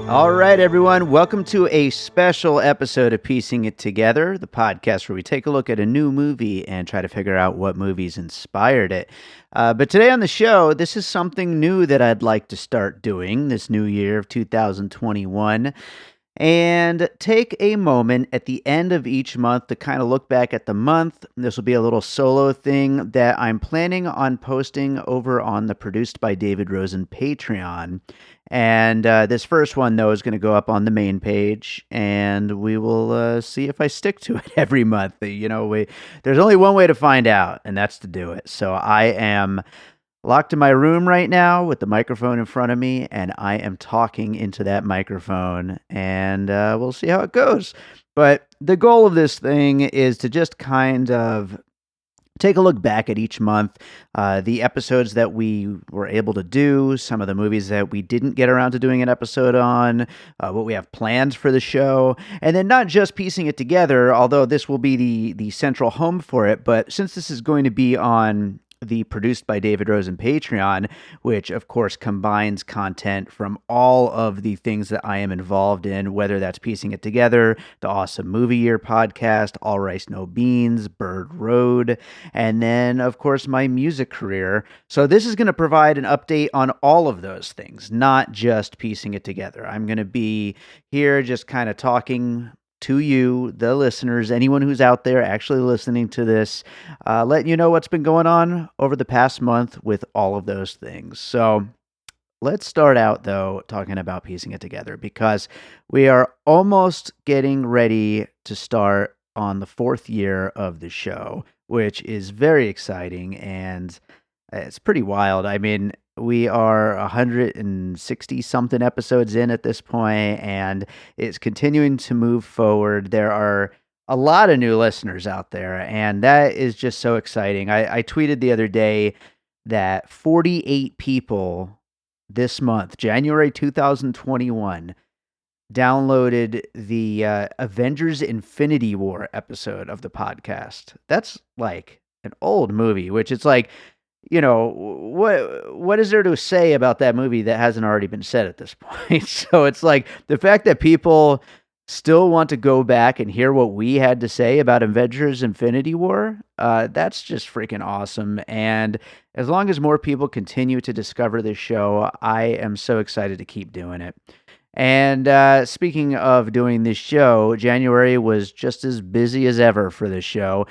All right, everyone. Welcome to a special episode of Piecing It Together, the podcast where we take a look at a new movie and try to figure out what movies inspired it. But today on the show, this is something new that I'd like to start doing this new year of 2021. And take a moment at the end of each month to kind of look back at the month. This will be a little solo thing that I'm planning on posting over on the Produced by David Rosen Patreon. And this first one, though, is going to go up on the main page, and we will see if I stick to it every month. There's only one way to find out, and that's to do it. So I am locked in my room right now with the microphone in front of me, and I am talking into that microphone, and we'll see how it goes. But the goal of this thing is to just kind of take a look back at each month, the episodes that we were able to do, some of the movies that we didn't get around to doing an episode on, what we have planned for the show, and then not just piecing it together, although this will be the central home for it, but since this is going to be on the Produced by David Rosen Patreon, which of course combines content from all of the things that I am involved in, whether that's Piecing It Together, the Awesome Movie Year podcast, All Rice No Beans, Bird Road, and then of course my music career. So this is going to provide an update on all of those things, not just piecing it together. I'm going to be here just kind of talking to you, the listeners, anyone who's out there actually listening to this, letting you know what's been going on over the past month with all of those things. So let's start out, though, talking about piecing it together, because we are almost getting ready to start on the fourth year of the show, which is very exciting, and it's pretty wild. I mean, we are 160 something episodes in at this point, and it's continuing to move forward. There are a lot of new listeners out there, and that is just so exciting. I tweeted the other day that 48 people this month, January 2021, downloaded the Avengers Infinity War episode of the podcast. That's like an old movie, which it's like, what is there to say about that movie that hasn't already been said at this point? So it's like the fact that people still want to go back and hear what we had to say about Avengers Infinity War, that's just freaking awesome. And as long as more people continue to discover this show, I am so excited to keep doing it. And speaking of doing this show, January was just as busy as ever for this show.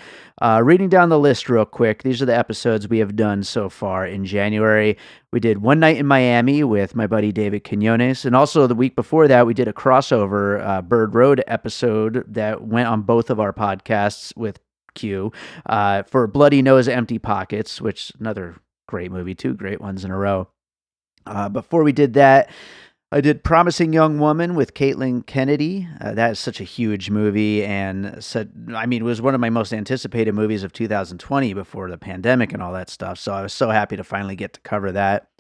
Reading down the list real quick, these are the episodes we have done so far in January. We did One Night in Miami with my buddy David Quinones, and also the week before that, we did a crossover Bird Road episode that went on both of our podcasts with Q for Bloody Nose, Empty Pockets, which another great movie, two great ones in a row. Before we did that, I did Promising Young Woman with Caitlin Kennedy. That is such a huge movie, and it was one of my most anticipated movies of 2020 before the pandemic and all that stuff. So I was so happy to finally get to cover that.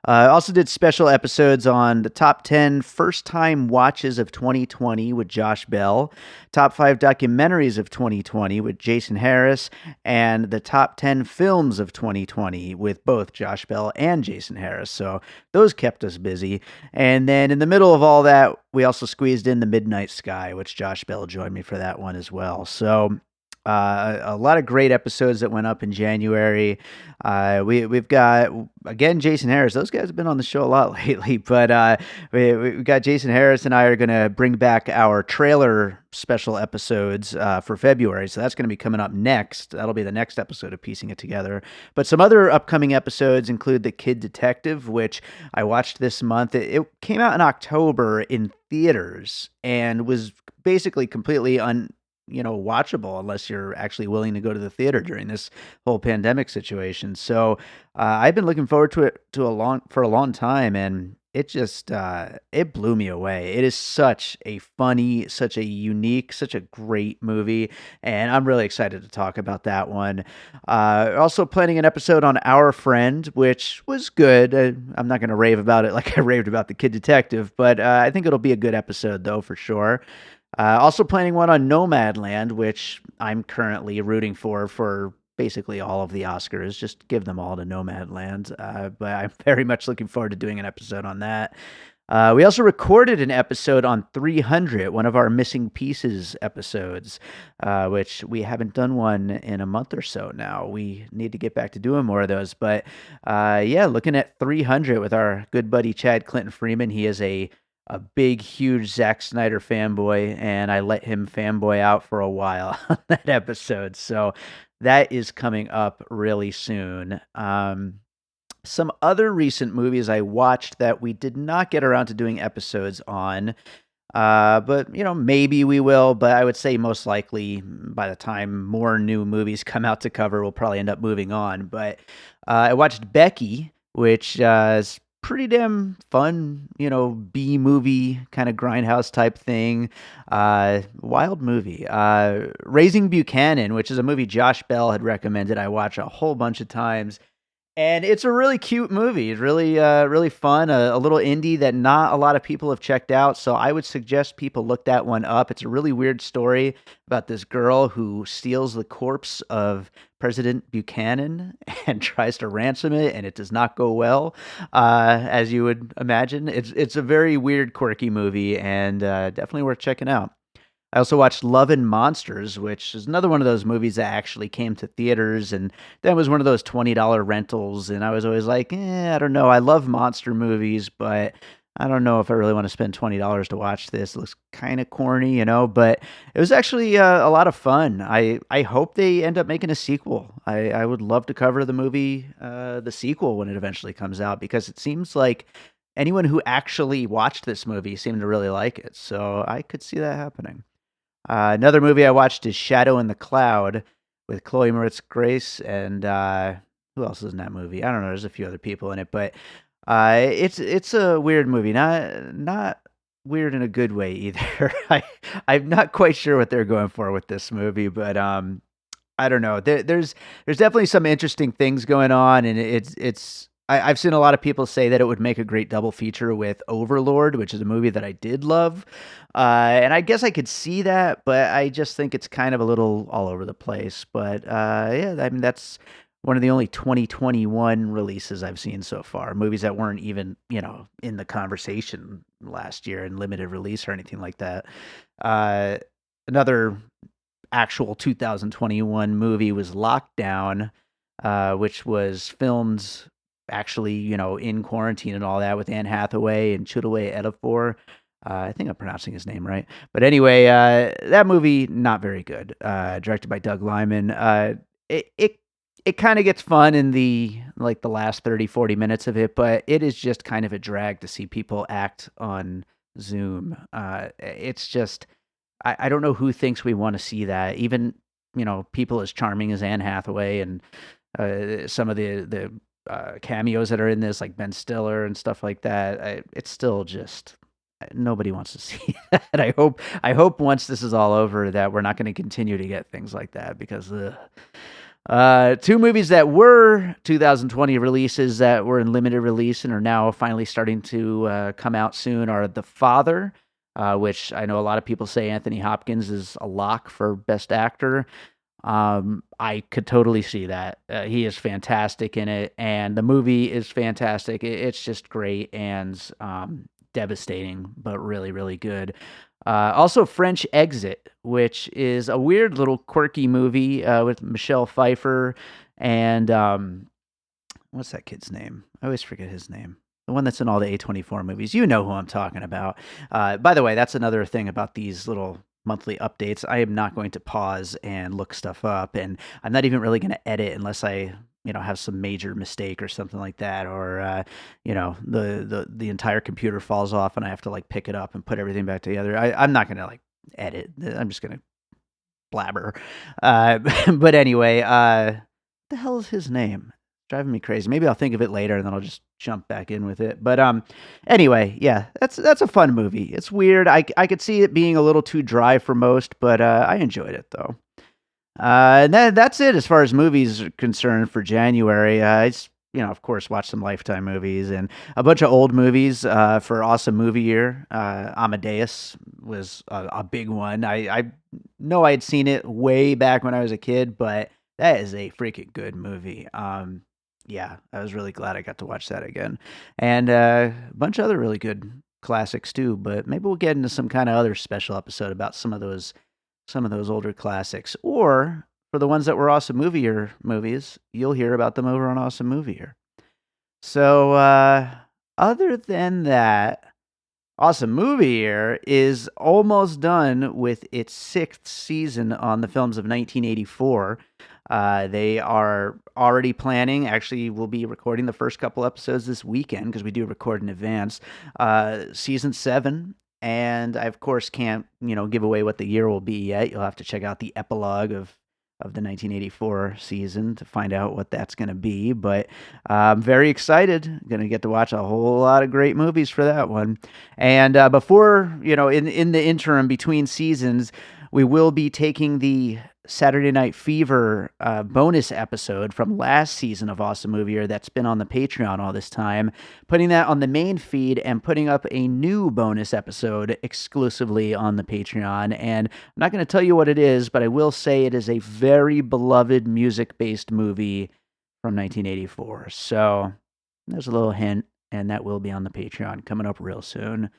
I also did special episodes on the top 10 first-time watches of 2020 with Josh Bell, top 5 documentaries of 2020 with Jason Harris, and the top 10 films of 2020 with both Josh Bell and Jason Harris. So those kept us busy. And then in the middle of all that, we also squeezed in The Midnight Sky, which Josh Bell joined me for that one as well. So a lot of great episodes that went up in January. We've got, again, Jason Harris. Those guys have been on the show a lot lately, but we got Jason Harris and I are going to bring back our trailer special episodes for February. So that's going to be coming up next. That'll be the next episode of Piecing It Together. But some other upcoming episodes include The Kid Detective, which I watched this month. It came out in October in theaters and was basically completely watchable unless you're actually willing to go to the theater during this whole pandemic situation. So I've been looking forward to it for a long time, and it just it blew me away. It is such a funny, such a unique, such a great movie, and I'm really excited to talk about that one. Also planning an episode on Our Friend, which was good. I'm not going to rave about it like I raved about The Kid Detective, but I think it'll be a good episode though, for sure. Also planning one on Nomadland, which I'm currently rooting for basically all of the Oscars. Just give them all to Nomadland. But I'm very much looking forward to doing an episode on that. We also recorded an episode on 300, one of our missing pieces episodes, which we haven't done one in a month or so now. We need to get back to doing more of those. But yeah, looking at 300 with our good buddy Chad Clinton Freeman. He is a big, huge Zack Snyder fanboy, and I let him fanboy out for a while on that episode. So that is coming up really soon. Some other recent movies I watched that we did not get around to doing episodes on, but maybe we will. But I would say most likely by the time more new movies come out to cover, we'll probably end up moving on. But I watched Becky, which is pretty damn fun, B movie kind of grindhouse type thing. Wild movie. Raising Buchanan, which is a movie Josh Bell had recommended I watch a whole bunch of times. And it's a really cute movie. It's really, really fun. A little indie that not a lot of people have checked out. So I would suggest people look that one up. It's a really weird story about this girl who steals the corpse of President Buchanan and tries to ransom it, and it does not go well, as you would imagine. It's a very weird, quirky movie, and definitely worth checking out. I also watched Love and Monsters, which is another one of those movies that actually came to theaters, and that was one of those $20 rentals, and I was always like, I don't know. I love monster movies, but I don't know if I really want to spend $20 to watch this. It looks kind of corny, but it was actually a lot of fun. I hope they end up making a sequel. I would love to cover the movie, the sequel, when it eventually comes out, because it seems like anyone who actually watched this movie seemed to really like it, so I could see that happening. Another movie I watched is Shadow in the Cloud with Chloe Moritz Grace and who else is in that movie? I don't know. There's a few other people in it, but it's a weird movie. Not weird in a good way either. I'm not quite sure what they're going for with this movie, but I don't know. There's definitely some interesting things going on, and I've seen a lot of people say that it would make a great double feature with Overlord, which is a movie that I did love. And I guess I could see that, but I just think it's kind of a little all over the place. But yeah, I mean, that's one of the only 2021 releases I've seen so far. Movies that weren't even, in the conversation last year in limited release or anything like that. Another actual 2021 movie was Lockdown, which was filmed actually, in quarantine and all that with Anne Hathaway and Chiwetel Ejiofor. I think I'm pronouncing his name right. But anyway, that movie, not very good. Directed by Doug Liman. It kind of gets fun in the last 30, 40 minutes of it, but it is just kind of a drag to see people act on Zoom. It's just, I don't know who thinks we want to see that. Even, people as charming as Anne Hathaway and some of the cameos that are in this, like Ben Stiller and stuff like that. It's still just nobody wants to see that. I hope once this is all over that we're not going to continue to get things like that, because two movies that were 2020 releases that were in limited release and are now finally starting to come out soon are The Father, which I know a lot of people say Anthony Hopkins is a lock for Best Actor. I could totally see that. He is fantastic in it, and the movie is fantastic. It's just great and devastating, but really, really good. Also, French Exit, which is a weird little quirky movie with Michelle Pfeiffer and what's that kid's name? I always forget his name. The one that's in all the A24 movies. You know who I'm talking about. By the way, that's another thing about these little monthly updates. I am not going to pause and look stuff up, and I'm not even really going to edit unless I have some major mistake or something like that, or the entire computer falls off and I have to pick it up and put everything back together. I'm not going to edit. I'm just going to blabber. But anyway, what the hell is his name? Driving me crazy. Maybe I'll think of it later and then I'll just jump back in with it. But anyway, yeah, that's a fun movie. It's weird. I could see it being a little too dry for most, but I enjoyed it though. And that's it as far as movies are concerned for January. Of course, watch some Lifetime movies and a bunch of old movies for Awesome Movie Year. Amadeus was a big one. I know I had seen it way back when I was a kid, but that is a freaking good movie. Yeah, I was really glad I got to watch that again. And a bunch of other really good classics too, but maybe we'll get into some kind of other special episode about some of those older classics. Or for the ones that were Awesome Movie movies, you'll hear about them over on Awesome Movie. So, other than that, Awesome Movie Year is almost done with its sixth season on the films of 1984. They are already planning. Actually, we'll be recording the first couple episodes this weekend because we do record in advance. Season 7. And I, of course, can't give away what the year will be yet. You'll have to check out the epilogue of the 1984 season to find out what that's going to be. But I'm very excited. Going to get to watch a whole lot of great movies for that one. And before, in the interim between seasons, we will be taking the Saturday Night Fever bonus episode from last season of Awesome Movie Year that's been on the Patreon all this time, putting that on the main feed and putting up a new bonus episode exclusively on the Patreon. And I'm not going to tell you what it is, but I will say it is a very beloved music-based movie from 1984. So there's a little hint, and that will be on the Patreon coming up real soon.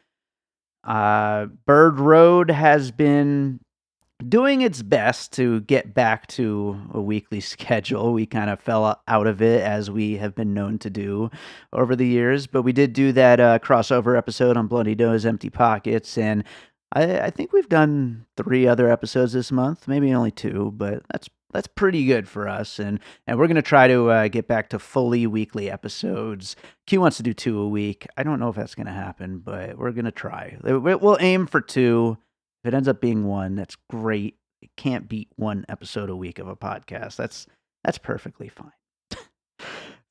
Bird Road has been doing its best to get back to a weekly schedule. We kind of fell out of it, as we have been known to do over the years, but we did do that crossover episode on Bloody Nose, Empty Pockets, and I think we've done 3 other episodes this month, maybe only 2, but that's pretty good for us, and we're going to try to get back to fully weekly episodes. Q wants to do 2 a week. I don't know if that's going to happen, but we're going to try. We'll aim for 2. If it ends up being 1, that's great. It can't beat 1 episode a week of a podcast. That's perfectly fine.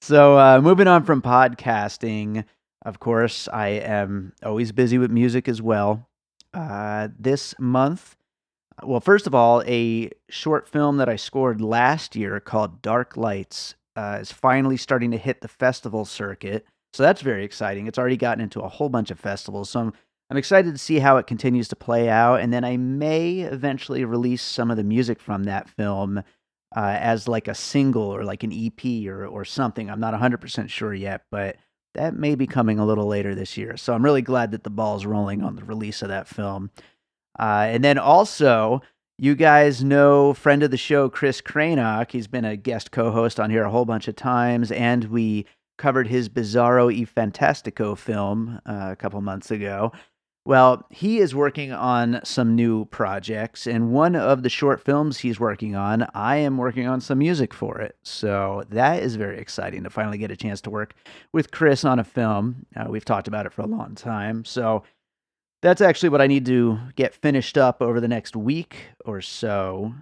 So moving on from podcasting, of course, I am always busy with music as well. This month, well, first of all, a short film that I scored last year called Dark Lights is finally starting to hit the festival circuit. So that's very exciting. It's already gotten into a whole bunch of festivals. So I'm excited to see how it continues to play out, and then I may eventually release some of the music from that film as like a single or like an EP or something. I'm not 100% sure yet, but that may be coming a little later this year. So I'm really glad that the ball's rolling on the release of that film. And then also, you guys know friend of the show, Chris Cranock. He's been a guest co-host on here a whole bunch of times, and we covered his Bizarro y Fantastico film a couple months ago. Well, he is working on some new projects, and one of the short films he's working on, I am working on some music for it. So that is very exciting to finally get a chance to work with Chris on a film. We've talked about it for a long time. So that's actually what I need to get finished up over the next week or so,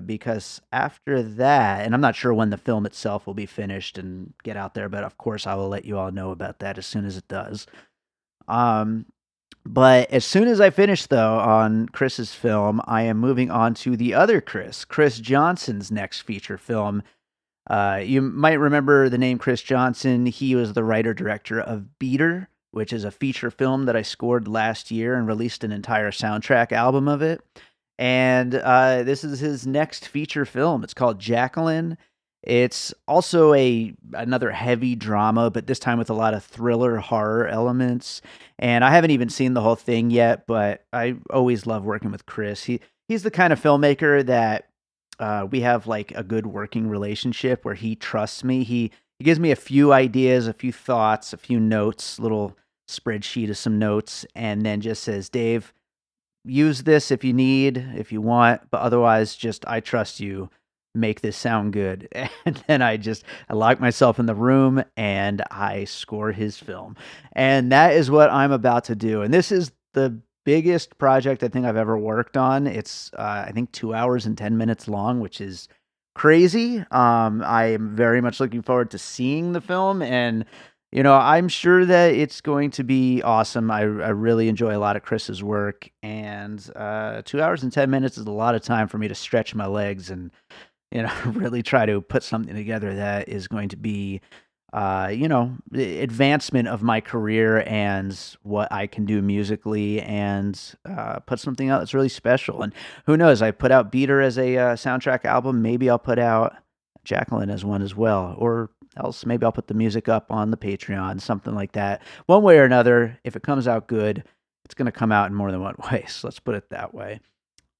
because after that, and I'm not sure when the film itself will be finished and get out there, but of course I will let you all know about that as soon as it does. But as soon as I finish, though, on Chris's film, I am moving on to the other Chris Johnson's next feature film. You might remember the name Chris Johnson. He was the writer-director of Beater, which is a feature film that I scored last year and released an entire soundtrack album of it. And this is his next feature film. It's called Jacqueline. It's also another heavy drama, but this time with a lot of thriller horror elements. And I haven't even seen the whole thing yet, but I always love working with Chris. He's the kind of filmmaker that we have like a good working relationship where he trusts me. He gives me a few ideas, a few thoughts, a few notes, little spreadsheet of some notes, and then just says, Dave, use this if you need, if you want, but otherwise just I trust you. Make this sound good. And then I lock myself in the room and I score his film. And that is what I'm about to do. And this is the biggest project I think I've ever worked on. It's, I think 2 hours and 10 minutes long, which is crazy. I am very much looking forward to seeing the film, and I'm sure that it's going to be awesome. I really enjoy a lot of Chris's work, and 2 hours and 10 minutes is a lot of time for me to stretch my legs and really try to put something together that is going to be, the advancement of my career and what I can do musically, and put something out that's really special. And who knows, I put out Beater as a soundtrack album. Maybe I'll put out Jacqueline as one as well. Or else maybe I'll put the music up on the Patreon, something like that. One way or another, if it comes out good, it's going to come out in more than one way. So let's put it that way.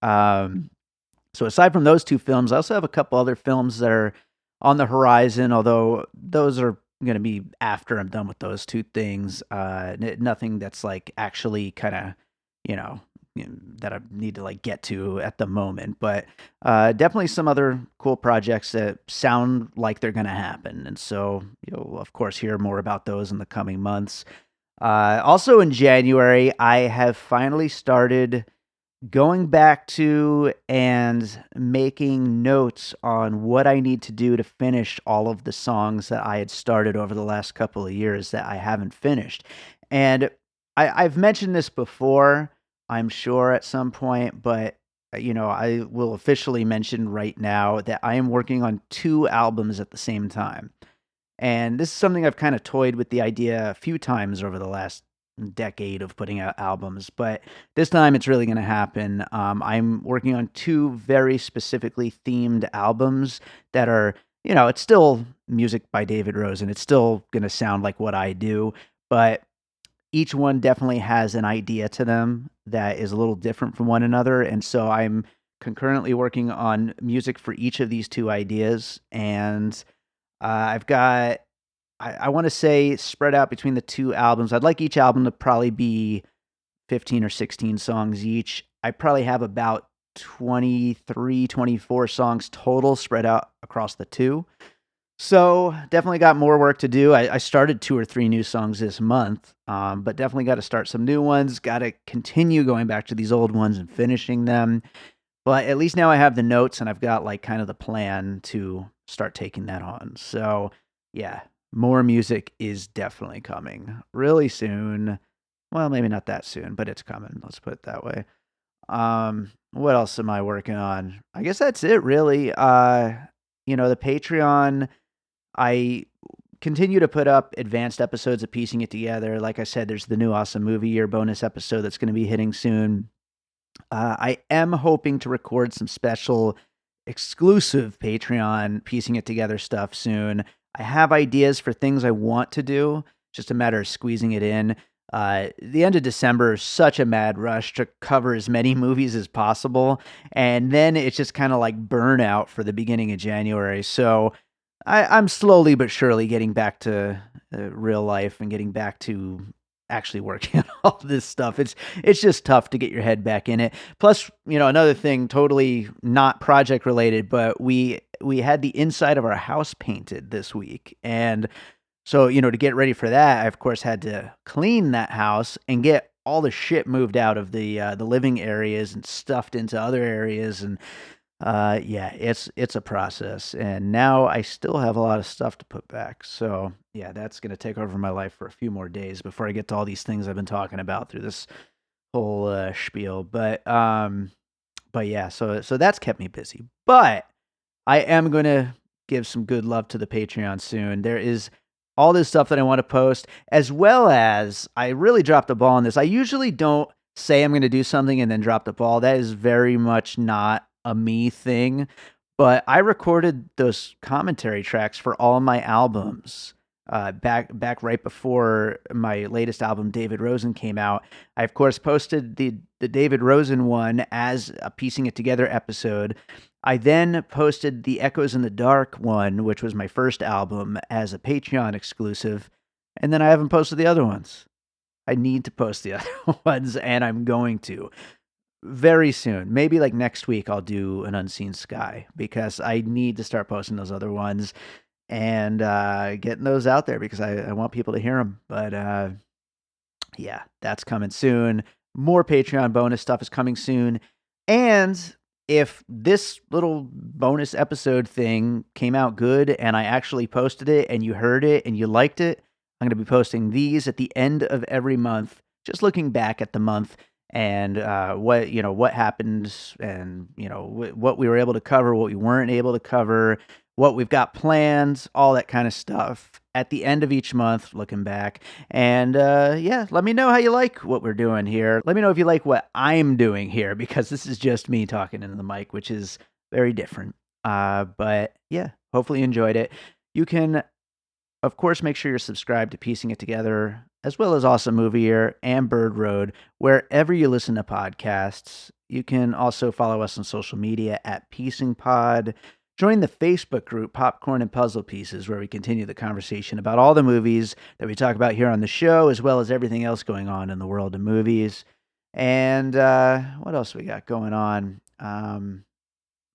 So aside from those two films, I also have a couple other films that are on the horizon, although those are going to be after I'm done with those two things. Nothing that's like actually kind of, you know, that I need to like get to at the moment, but definitely some other cool projects that sound like they're going to happen. And so you'll of course hear more about those in the coming months. Also in January, I have finally started going back to and making notes on what I need to do to finish all of the songs that I had started over the last couple of years that I haven't finished. And I've mentioned this before, I'm sure at some point, but I will officially mention right now that I am working on two albums at the same time. And this is something I've kind of toyed with the idea a few times over the last decade of putting out albums, but this time it's really going to happen. I'm working on two very specifically themed albums that are, it's still music by David Rosen. It's still going to sound like what I do, but each one definitely has an idea to them that is a little different from one another. And so I'm concurrently working on music for each of these two ideas. And I've got, I want to say, spread out between the two albums. I'd like each album to probably be 15 or 16 songs each. I probably have about 23, 24 songs total spread out across the two. So definitely got more work to do. I started 2 or 3 new songs this month, but definitely got to start some new ones. Got to continue going back to these old ones and finishing them. But at least now I have the notes and I've got like kind of the plan to start taking that on. So yeah, more music is definitely coming really soon. Well, maybe not that soon, but it's coming. Let's put it that way. What else am I working on? I guess that's it really. The Patreon, I continue to put up advanced episodes of Piecing It Together. Like I said, there's the new Awesome Movie Year bonus episode that's going to be hitting soon. I am hoping to record some special exclusive Patreon Piecing It Together stuff soon. I have ideas for things I want to do, just a matter of squeezing it in. The end of December is such a mad rush to cover as many movies as possible, and then it's just kind of like burnout for the beginning of January. So I'm slowly but surely getting back to real life and getting back to actually working on all this stuff. It's just tough to get your head back in it. Plus, another thing, totally not project related, but we had the inside of our house painted this week. And so, to get ready for that, I of course had to clean that house and get all the shit moved out of the living areas and stuffed into other areas. And yeah, it's a process. And now I still have a lot of stuff to put back. So yeah, that's gonna take over my life for a few more days before I get to all these things I've been talking about through this whole spiel. But yeah, so that's kept me busy. But I am gonna give some good love to the Patreon soon. There is all this stuff that I want to post, as well as I really dropped the ball on this. I usually don't say I'm going to do something and then drop the ball. That is very much not a me thing. But I recorded those commentary tracks for all my albums back right before my latest album, David Rosen, came out. I of course posted the David Rosen one as a Piecing It Together episode. I then posted the Echoes in the Dark one, which was my first album, as a Patreon exclusive, and then I haven't posted the other ones. I need to post the other ones, and I'm going to very soon. Maybe like next week I'll do an Unseen Sky, because I need to start posting those other ones and getting those out there, because I want people to hear them. But yeah, that's coming soon. More Patreon bonus stuff is coming soon. And if this little bonus episode thing came out good and I actually posted it and you heard it and you liked it, I'm going to be posting these at the end of every month, just looking back at the month and what happened, and what we were able to cover, what we weren't able to cover, what we've got planned, all that kind of stuff at the end of each month, looking back. And yeah, let me know how you like what we're doing here. Let me know if you like what I'm doing here, because this is just me talking into the mic, which is very different. But yeah, Hopefully you enjoyed it. You can, of course, make sure you're subscribed to Piecing It Together, as well as Awesome Movie Year and Bird Road, wherever you listen to podcasts. You can also follow us on social media at Piecing Pod. Join the Facebook group Popcorn and Puzzle Pieces, where we continue the conversation about all the movies that we talk about here on the show, as well as everything else going on in the world of movies. And what else we got going on?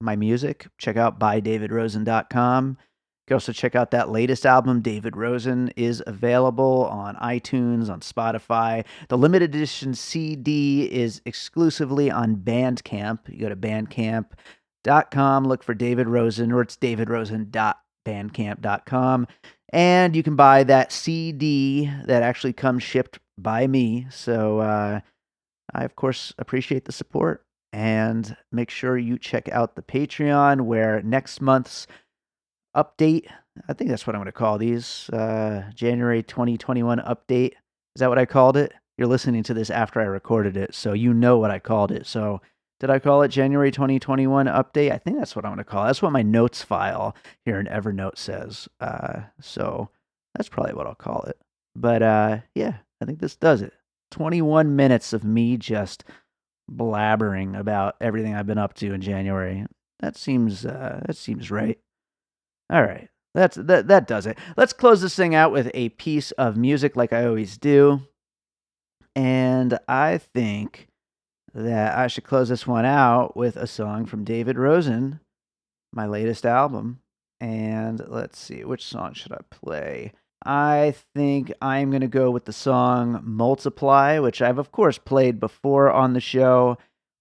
My music, check out bydavidrosen.com. You can also check out that latest album, David Rosen, is available on iTunes, on Spotify. The limited edition CD is exclusively on Bandcamp. You go to bandcamp.com, look for David Rosen, or it's davidrosen.bandcamp.com. And you can buy that CD that actually comes shipped by me. So I, of course, appreciate the support. And make sure you check out the Patreon, where next month's update, I think that's what I'm going to call these, January 2021 update. Is that what I called it? You're listening to this after I recorded it, so you know what I called it. So did I call it January 2021 update? I think that's what I'm going to call it. That's what my notes file here in Evernote says. So that's probably what I'll call it. But yeah, I think this does it. 21 minutes of me just blabbering about everything I've been up to in January. That seems right. All right. That does it. Let's close this thing out with a piece of music like I always do. And I think that I should close this one out with a song from David Rosen, my latest album. And let's see, which song should I play? I think I'm going to go with the song Multiply, which I've, of course, played before on the show.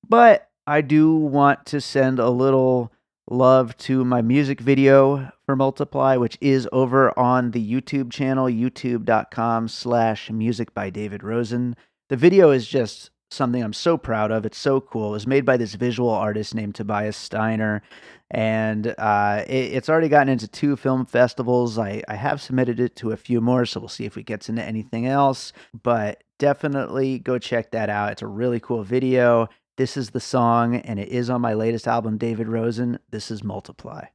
But I do want to send a little love to my music video for Multiply, which is over on the YouTube channel, youtube.com/music by David Rosen. The video is just something I'm so proud of. It's so cool. It was made by this visual artist named Tobias Steiner, and it's already gotten into 2 film festivals. I have submitted it to a few more, so we'll see if it gets into anything else, but definitely go check that out. It's a really cool video. This is the song, and it is on my latest album, David Rosen. This is Multiply.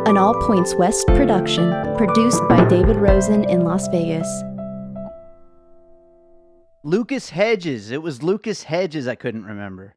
An All Points West production, produced by David Rosen in Las Vegas. Lucas Hedges. It was Lucas Hedges I couldn't remember.